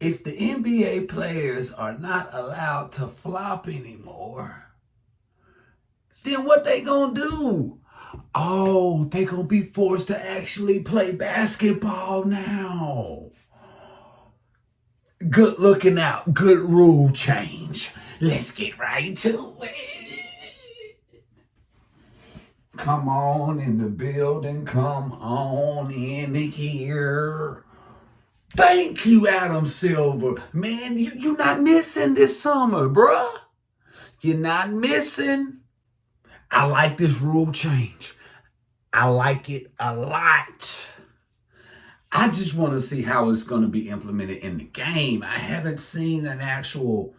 if the NBA players are not allowed to flop anymore, then what they gonna do? Oh, they gonna be forced to actually play basketball now. Good looking out. Good rule change. Let's get right to it. Come on in the building. Come on in here. Thank you, Adam Silver. Man, you're not missing this summer, bruh. You're not missing. I like this rule change. I like it a lot. I just want to see how it's going to be implemented in the game. I haven't seen an actual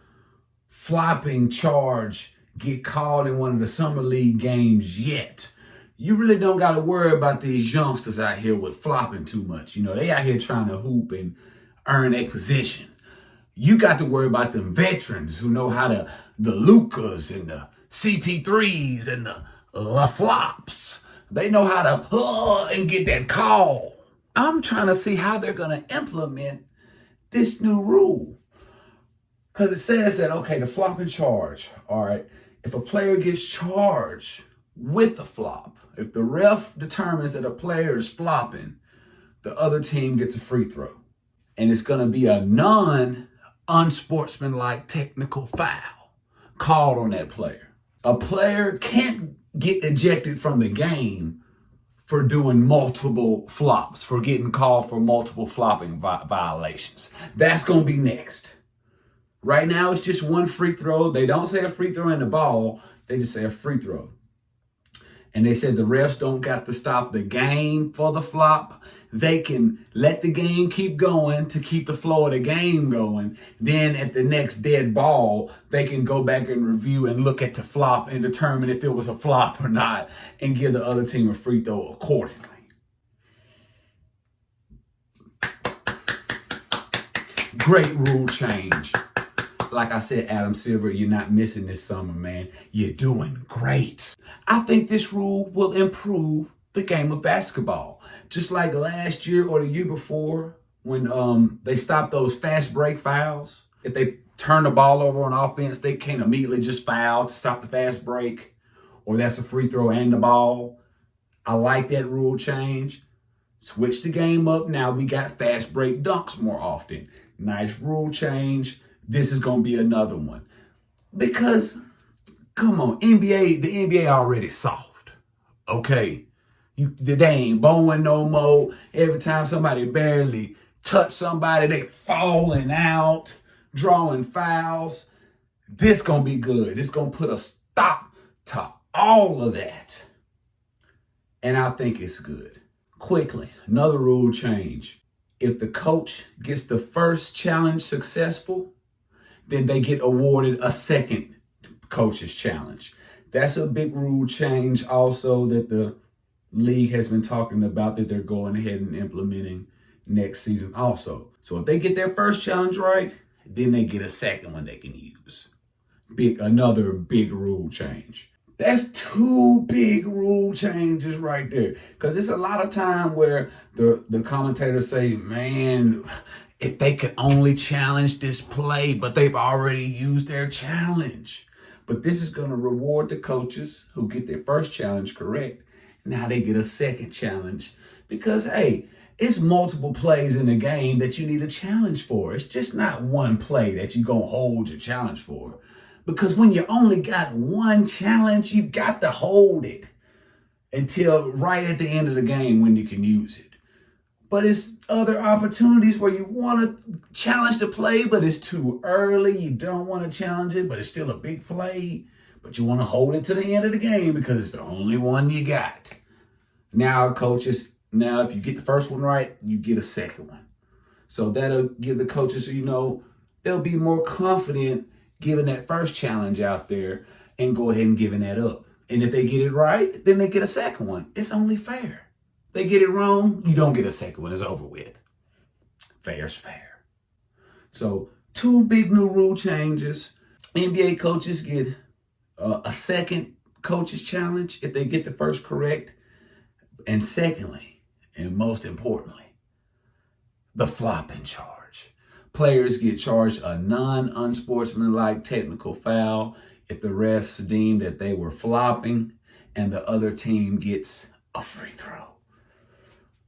flopping charge get called in one of the summer league games yet. You really don't got to worry about these youngsters out here with flopping too much. You know, they out here trying to hoop and earn a position. You got to worry about them veterans who know how to, the Lucas and the CP3s and the flops. They know how to and get that call. I'm trying to see how they're going to implement this new rule. Because it says that, okay, the flopping charge, all right, if a player gets charged with the flop, if the ref determines that a player is flopping, the other team gets a free throw. And it's going to be a non-unsportsmanlike technical foul called on that player. A player can't get ejected from the game for doing multiple flops, for getting called for multiple flopping violations. That's going to be next. Right now, it's just one free throw. They don't say a free throw in the ball. They just say a free throw. And they said the refs don't got to stop the game for the flop. They can let the game keep going to keep the flow of the game going. Then at the next dead ball, they can go back and review and look at the flop and determine if it was a flop or not and give the other team a free throw accordingly. Great rule change. Like I said, Adam Silver, you're not missing this summer, man. You're doing great. I think this rule will improve the game of basketball. Just like last year or the year before when they stopped those fast break fouls. If they turn the ball over on offense, they can't immediately just foul to stop the fast break. Or that's a free throw and the ball. I like that rule change. Switch the game up. Now we got fast break dunks more often. Nice rule change. This is going to be another one. Because, come on, the NBA already soft. Okay? They ain't bowling no more. Every time somebody barely touch somebody, they falling out, drawing fouls. This going to be good. This going to put a stop to all of that. And I think it's good. Quickly, another rule change. If the coach gets the first challenge successful, then they get awarded a second coach's challenge. That's a big rule change also that the league has been talking about that they're going ahead and implementing next season also. So if they get their first challenge right, then they get a second one they can use. Another big rule change. That's two big rule changes right there. Because it's a lot of time where the commentators say, man, if they could only challenge this play, but they've already used their challenge. But this is going to reward the coaches who get their first challenge correct. Now they get a second challenge because, hey, it's multiple plays in the game that you need a challenge for. It's just not one play that you're going to hold your challenge for. Because when you only got one challenge, you got to hold it until right at the end of the game when you can use it. But it's other opportunities where you want to challenge the play, but it's too early. You don't want to challenge it, but it's still a big play. But you want to hold it to the end of the game because it's the only one you got. Now, coaches, if you get the first one right, you get a second one. So that'll give the coaches, they'll be more confident giving that first challenge out there and go ahead and giving that up. And if they get it right, then they get a second one. It's only fair. They get it wrong, you don't get a second one. It's over with. Fair's fair. So 2 big new rule changes. NBA coaches get a second coach's challenge if they get the first correct. And secondly, and most importantly, the flopping charge. Players get charged a non-unsportsmanlike technical foul if the refs deem that they were flopping, and the other team gets a free throw.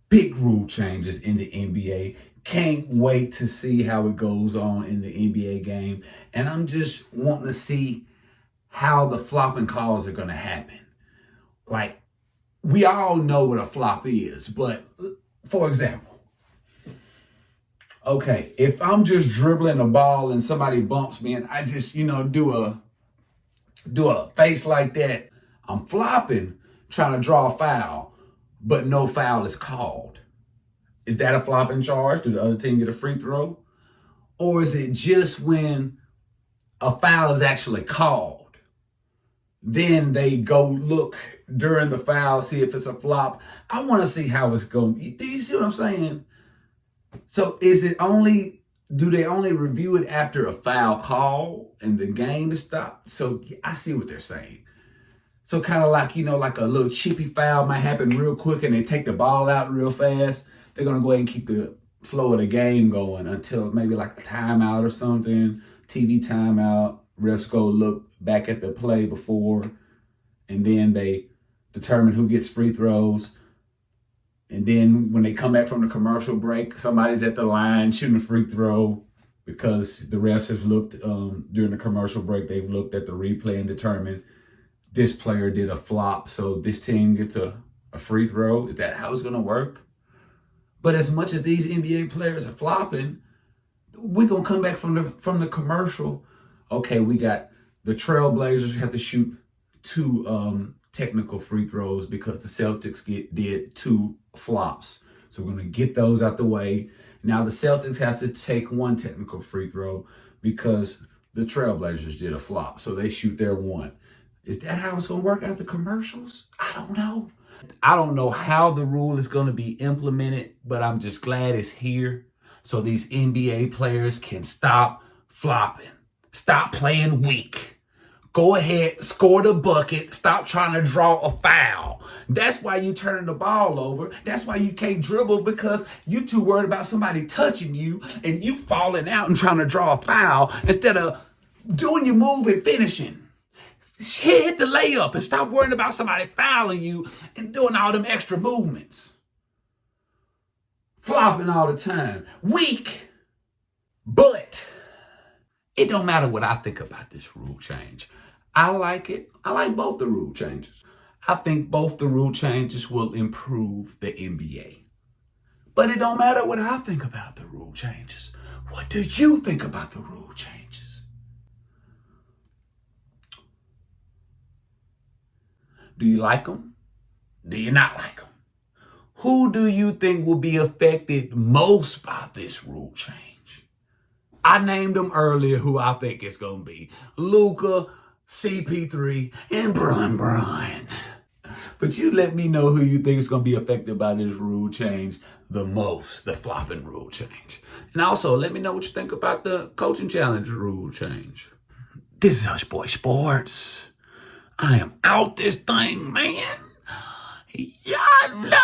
Big rule changes in the NBA. Can't wait to see how it goes on in the NBA game. And I'm just wanting to see how the flopping calls are going to happen. Like, we all know what a flop is, but for example, okay, if I'm just dribbling a ball and somebody bumps me and I just, do a face like that, I'm flopping, trying to draw a foul, but no foul is called. Is that a flopping charge? Do the other team get a free throw? Or is it just when a foul is actually called? Then they go look during the foul, see if it's a flop. I want to see how it's going. Do you see what I'm saying? So do they only review it after a foul call and the game is stopped? So I see what they're saying. So kind of like, like a little chippy foul might happen real quick and they take the ball out real fast. They're going to go ahead and keep the flow of the game going until maybe like a timeout or something, TV timeout. Refs go look back at the play before, and then they determine who gets free throws. And then when they come back from the commercial break, somebody's at the line shooting a free throw because the refs have looked during the commercial break. They've looked at the replay and determined this player did a flop, so this team gets a free throw. Is that how it's going to work? But as much as these NBA players are flopping, we're going to come back from the commercial. Okay, we got the Trailblazers have to shoot 2 technical free throws because the Celtics did 2 flops. So we're going to get those out the way. Now the Celtics have to take 1 technical free throw because the Trailblazers did a flop. So they shoot their 1. Is that how it's going to work after commercials? I don't know. I don't know how the rule is going to be implemented, but I'm just glad it's here so these NBA players can stop flopping. Stop playing weak. Go ahead, score the bucket. Stop trying to draw a foul. That's why you turning the ball over. That's why you can't dribble, because you're too worried about somebody touching you and you falling out and trying to draw a foul instead of doing your move and finishing. Hit the layup and stop worrying about somebody fouling you and doing all them extra movements. Flopping all the time. Weak. But it don't matter what I think about this rule change. I like it. I like both the rule changes. I think both the rule changes will improve the NBA. But it don't matter what I think about the rule changes. What do you think about the rule changes? Do you like them? Do you not like them? Who do you think will be affected most by this rule change? I named them earlier who I think it's going to be. Luka, CP3, and Bron. But you let me know who you think is going to be affected by this rule change the most, the flopping rule change. And also, let me know what you think about the coaching challenge rule change. This is HushBoy Sports. I am out this thing, man. Y'all know.